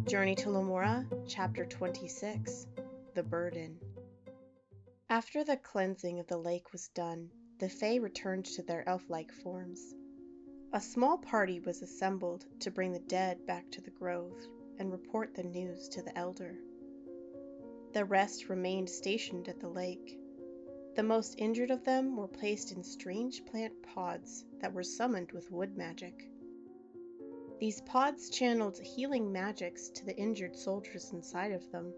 Journey to Lemora, Chapter 26, The Burden. After the cleansing of the lake was done, the Fae returned to their elf-like forms. A small party was assembled to bring the dead back to the grove and report the news to the elder. The rest remained stationed at the lake. The most injured of them were placed in strange plant pods that were summoned with wood magic. These pods channeled healing magics to the injured soldiers inside of them.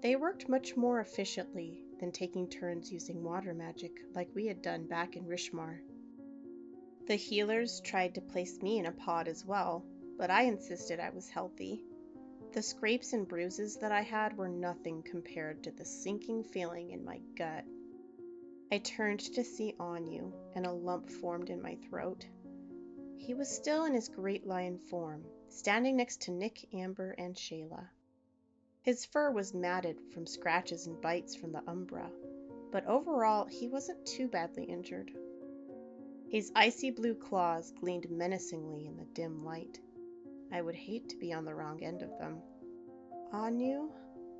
They worked much more efficiently than taking turns using water magic like we had done back in Rishmar. The healers tried to place me in a pod as well, but I insisted I was healthy. The scrapes and bruises that I had were nothing compared to the sinking feeling in my gut. I turned to see Anu, and a lump formed in my throat. He was still in his great lion form, standing next to Nick, Amber, and Shayla. His fur was matted from scratches and bites from the Umbra, but overall he wasn't too badly injured. His icy blue claws gleamed menacingly in the dim light. I would hate to be on the wrong end of them. Anu?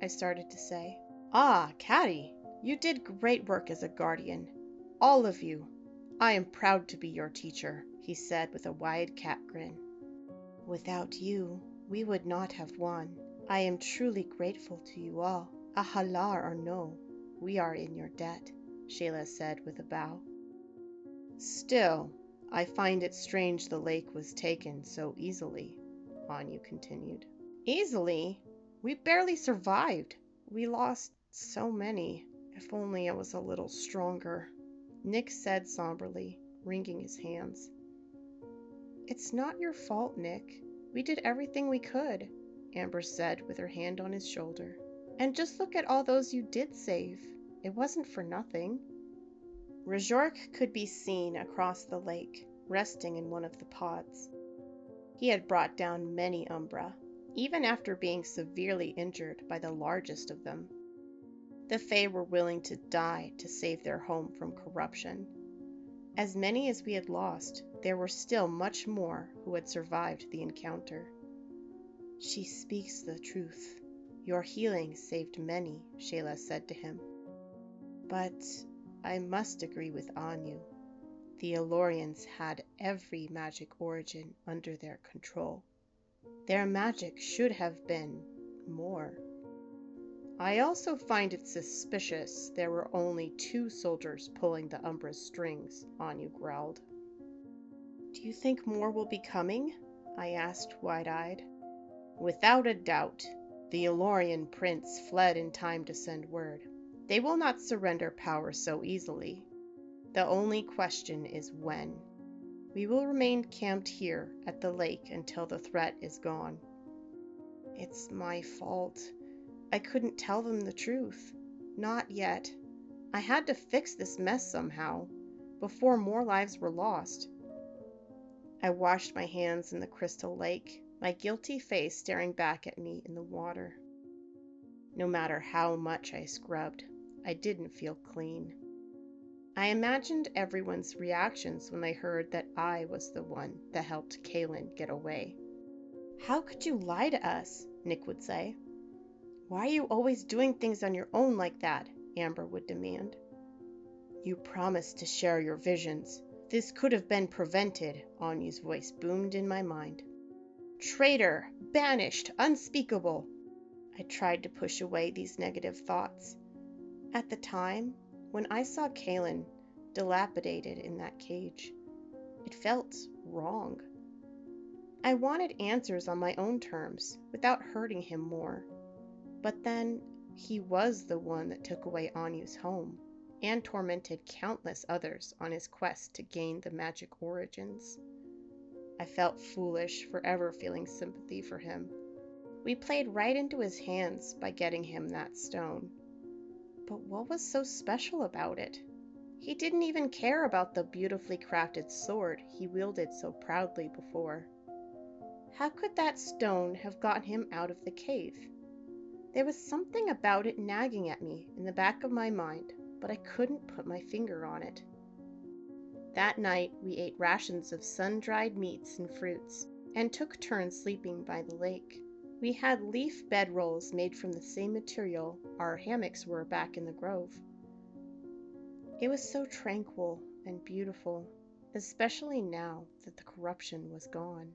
I started to say. Ah, Catty! You did great work as a guardian. All of you. I am proud to be your teacher, he said with a wide cat grin. Without you, we would not have won. I am truly grateful to you all. Ahalar or no, we are in your debt, Shayla said with a bow. Still, I find it strange the lake was taken so easily, Anu continued. Easily? We barely survived. We lost so many. If only I was a little stronger, Nick said somberly, wringing his hands. It's not your fault, Nick. We did everything we could, Amber said with her hand on his shoulder. And just look at all those you did save. It wasn't for nothing. Rajork could be seen across the lake, resting in one of the pods. He had brought down many Umbra, even after being severely injured by the largest of them. The Fae were willing to die to save their home from corruption. As many as we had lost, there were still much more who had survived the encounter. She speaks the truth. Your healing saved many, Shayla said to him. But I must agree with Anu. The Fayelarians had every magic origin under their control. Their magic should have been more. I also find it suspicious there were only 2 soldiers pulling the Umbra's strings, Anu growled. Do you think more will be coming? I asked wide-eyed. Without a doubt. The Fayelarian prince fled in time to send word. They will not surrender power so easily. The only question is when. We will remain camped here at the lake until the threat is gone. It's my fault. I couldn't tell them the truth. Not yet. I had to fix this mess somehow, before more lives were lost. I washed my hands in the crystal lake, my guilty face staring back at me in the water. No matter how much I scrubbed, I didn't feel clean. I imagined everyone's reactions when they heard that I was the one that helped Kaylin get away. How could you lie to us? Nick would say. Why are you always doing things on your own like that? Amber would demand. You promised to share your visions. This could have been prevented, Anu's voice boomed in my mind. Traitor! Banished! Unspeakable! I tried to push away these negative thoughts. At the time, when I saw Kaylin dilapidated in that cage, it felt wrong. I wanted answers on my own terms, without hurting him more. But then, he was the one that took away Anu's home, and tormented countless others on his quest to gain the magic origins. I felt foolish for ever feeling sympathy for him. We played right into his hands by getting him that stone. But what was so special about it? He didn't even care about the beautifully crafted sword he wielded so proudly before. How could that stone have gotten him out of the cave? There was something about it nagging at me in the back of my mind, but I couldn't put my finger on it. That night we ate rations of sun-dried meats and fruits, and took turns sleeping by the lake. We had leaf bedrolls made from the same material our hammocks were back in the grove. It was so tranquil and beautiful, especially now that the corruption was gone.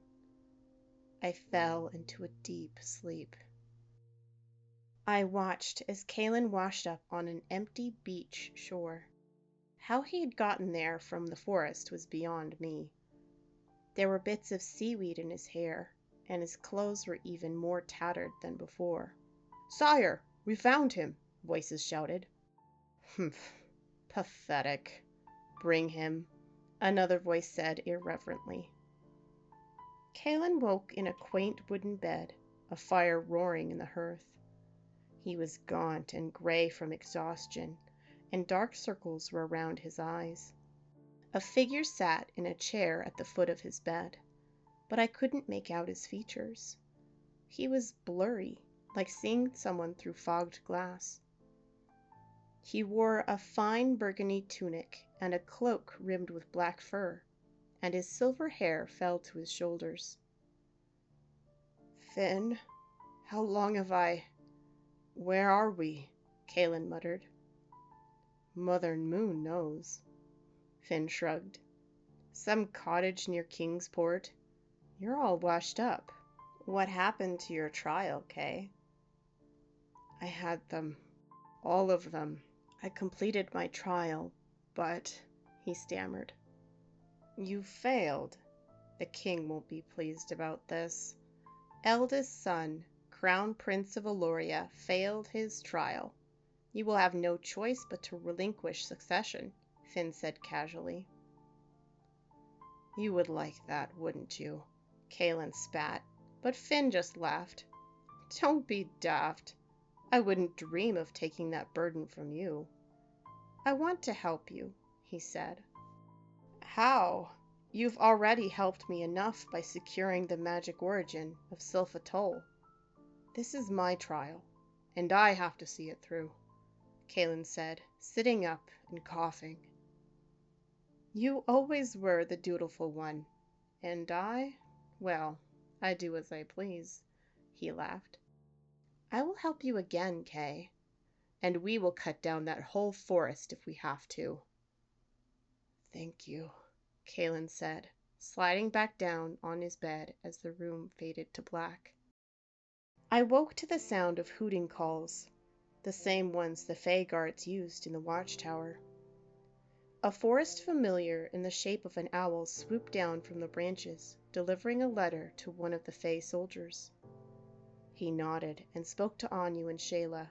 I fell into a deep sleep. I watched as Kalen washed up on an empty beach shore. How he had gotten there from the forest was beyond me. There were bits of seaweed in his hair, and his clothes were even more tattered than before. "Sire, we found him!" voices shouted. "Humph, pathetic. Bring him," another voice said irreverently. Kalen woke in a quaint wooden bed, a fire roaring in the hearth. He was gaunt and gray from exhaustion, and dark circles were around his eyes. A figure sat in a chair at the foot of his bed, but I couldn't make out his features. He was blurry, like seeing someone through fogged glass. He wore a fine burgundy tunic and a cloak rimmed with black fur, and his silver hair fell to his shoulders. "Fenn, how long have I... Where are we?" Kalen muttered. "Mother Moon knows." Fenn shrugged. "Some cottage near Kingsport. You're all washed up. What happened to your trial, Kay?" "I had them. All of them. I completed my trial, but..." he stammered. "You failed. The king won't be pleased about this. Eldest son, Crown Prince of Eloria, failed his trial. You will have no choice but to relinquish succession," Fenn said casually. "You would like that, wouldn't you?" Kalen spat, but Fenn just laughed. "Don't be daft. I wouldn't dream of taking that burden from you." "I want to help you," he said. "How? You've already helped me enough by securing the magic origin of Silphatol. This is my trial, and I have to see it through," Kalen said, sitting up and coughing. "You always were the dutiful one, and well, I do as I please," he laughed. "I will help you again, Kay, and we will cut down that whole forest if we have to." "Thank you," Kalen said, sliding back down on his bed as the room faded to black. I woke to the sound of hooting calls, the same ones the Fae guards used in the watchtower. A forest familiar in the shape of an owl swooped down from the branches, delivering a letter to one of the Fae soldiers. He nodded and spoke to Anu and Shayla.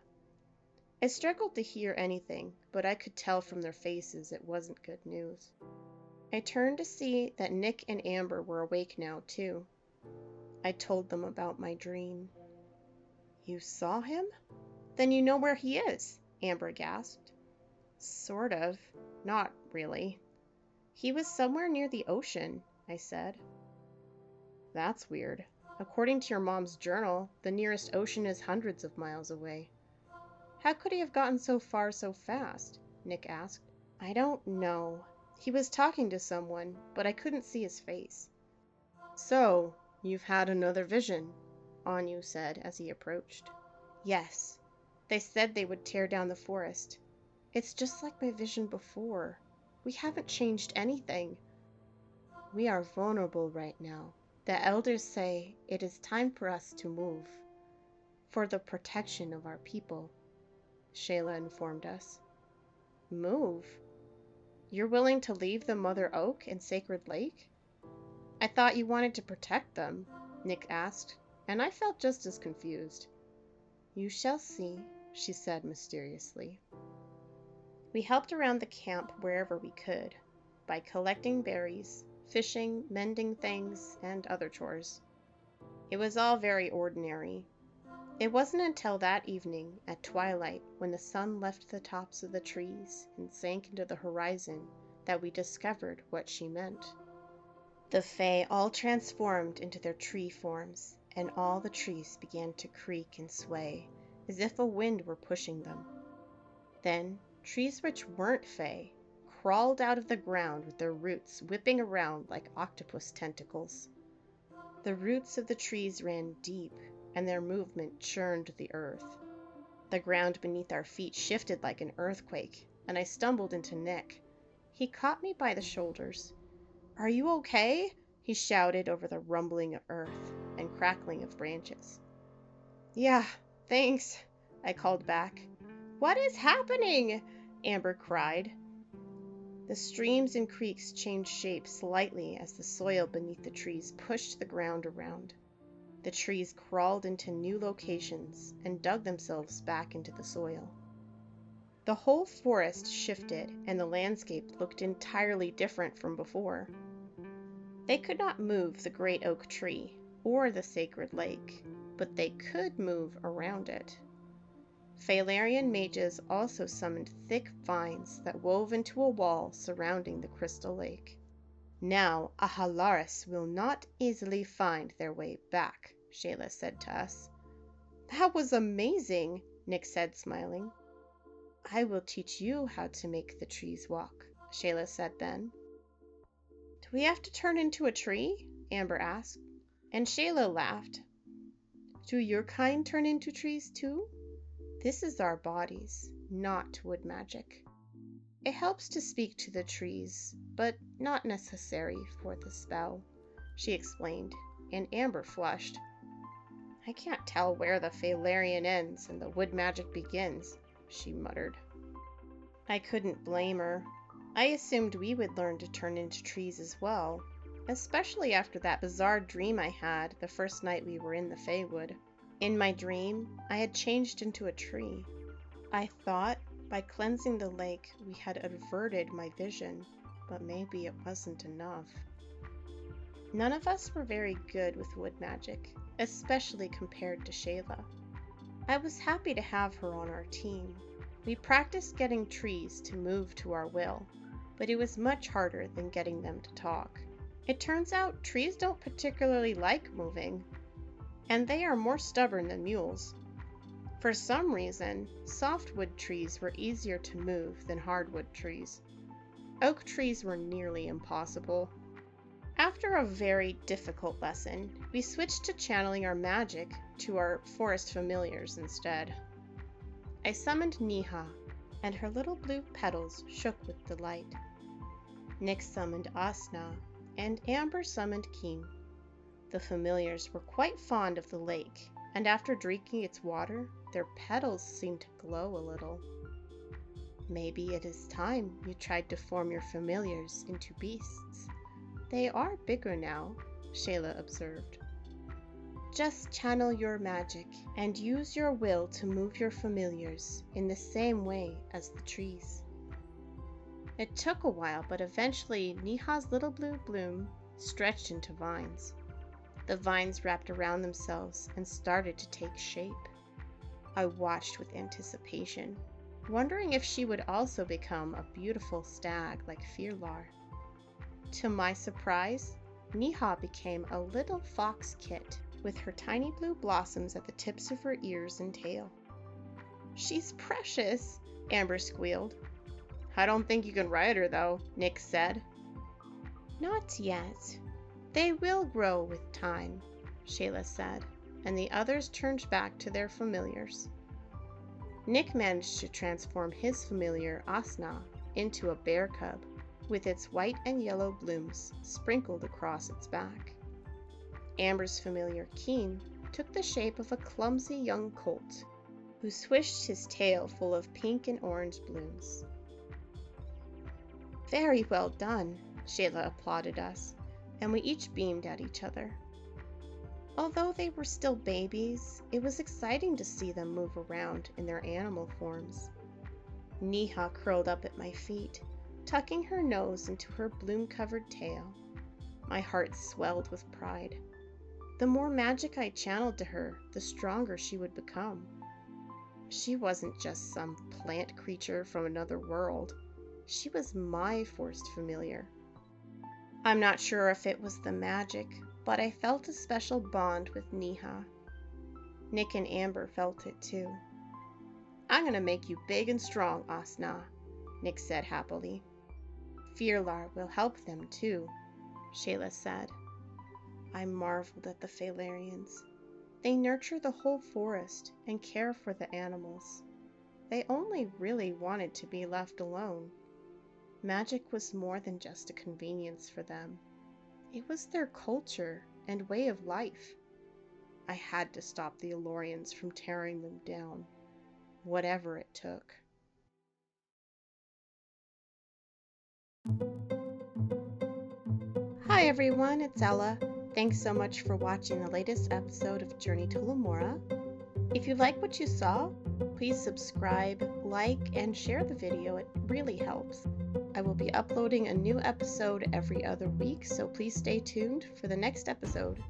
I struggled to hear anything, but I could tell from their faces it wasn't good news. I turned to see that Nick and Amber were awake now, too. I told them about my dream. "You saw him? Then you know where he is," Amber gasped. "Sort of. Not really. He was somewhere near the ocean," I said. "That's weird. According to your mom's journal, the nearest ocean is hundreds of miles away." "How could he have gotten so far so fast?" Nick asked. "I don't know. He was talking to someone, but I couldn't see his face." "So, you've had another vision," Anu said as he approached. "Yes. They said they would tear down the forest. It's just like my vision before. We haven't changed anything. We are vulnerable right now. The elders say it is time for us to move. For the protection of our people," Shayla informed us. "Move? You're willing to leave the Mother Oak and Sacred Lake?" "I thought you wanted to protect them," Nick asked, and I felt just as confused. "You shall see," she said mysteriously. We helped around the camp wherever we could, by collecting berries, fishing, mending things, and other chores. It was all very ordinary. It wasn't until that evening, at twilight, when the sun left the tops of the trees and sank into the horizon, that we discovered what she meant. The Fae all transformed into their tree forms, and all the trees began to creak and sway, as if a wind were pushing them. Then, trees which weren't Fae crawled out of the ground with their roots whipping around like octopus tentacles. The roots of the trees ran deep, and their movement churned the earth. The ground beneath our feet shifted like an earthquake, and I stumbled into Nick. He caught me by the shoulders. "Are you okay?" he shouted over the rumbling of earth and crackling of branches. "Yeah, thanks," I called back. "What is happening?" Amber cried. The streams and creeks changed shape slightly as the soil beneath the trees pushed the ground around. The trees crawled into new locations and dug themselves back into the soil. The whole forest shifted, and the landscape looked entirely different from before. They could not move the great oak tree or the sacred lake, but they could move around it. Fayelarian mages also summoned thick vines that wove into a wall surrounding the crystal lake. "Now Ahalaris will not easily find their way back," Shayla said to us. "That was amazing," Nick said, smiling. "I will teach you how to make the trees walk," Shayla said then. "Do we have to turn into a tree?" Amber asked. And Shayla laughed. "Do your kind turn into trees too? This is our bodies, not wood magic. It helps to speak to the trees, but not necessary for the spell," she explained, and Amber flushed. "I can't tell where the Fayelarian ends and the wood magic begins," she muttered. I couldn't blame her. I assumed we would learn to turn into trees as well, especially after that bizarre dream I had the first night we were in the Feywood. In my dream, I had changed into a tree. I thought by cleansing the lake we had averted my vision, but maybe it wasn't enough. None of us were very good with wood magic, especially compared to Shayla. I was happy to have her on our team. We practiced getting trees to move to our will, but it was much harder than getting them to talk. It turns out trees don't particularly like moving, and they are more stubborn than mules. For some reason, softwood trees were easier to move than hardwood trees. Oak trees were nearly impossible. After a very difficult lesson, we switched to channeling our magic to our forest familiars instead. I summoned Niha, and her little blue petals shook with delight. Nick summoned Asna, and Amber summoned Keen. The familiars were quite fond of the lake, and after drinking its water, their petals seemed to glow a little. "Maybe it is time you tried to form your familiars into beasts. They are bigger now," Shayla observed. "Just channel your magic and use your will to move your familiars in the same way as the trees." It took a while, but eventually Niha's little blue bloom stretched into vines. The vines wrapped around themselves and started to take shape. I watched with anticipation, wondering if she would also become a beautiful stag like Fayellar. To my surprise, Niha became a little fox kit with her tiny blue blossoms at the tips of her ears and tail. "She's precious," Amber squealed. "I don't think you can ride her though," Nick said. "Not yet. They will grow with time," Shayla said, and the others turned back to their familiars. Nick managed to transform his familiar Asna into a bear cub, with its white and yellow blooms sprinkled across its back. Amber's familiar Keen took the shape of a clumsy young colt, who swished his tail full of pink and orange blooms. "Very well done," Shayla applauded us, and we each beamed at each other. Although they were still babies, it was exciting to see them move around in their animal forms. Niha curled up at my feet, tucking her nose into her bloom-covered tail. My heart swelled with pride. The more magic I channeled to her, the stronger she would become. She wasn't just some plant creature from another world. She was my forest familiar. I'm not sure if it was the magic, but I felt a special bond with Niha. Nick and Amber felt it too. "I'm gonna make you big and strong, Asna," Nick said happily. "Fayellar will help them too," Shayla said. I marveled at the Fayelarians. They nurture the whole forest and care for the animals. They only really wanted to be left alone. Magic was more than just a convenience for them. It was their culture and way of life. I had to stop the Allegrians from tearing them down, whatever it took. Hi everyone, it's Ella. Thanks so much for watching the latest episode of Journey to Lemora. If you like what you saw, please subscribe, like, and share the video. It really helps. I will be uploading a new episode every other week, so please stay tuned for the next episode.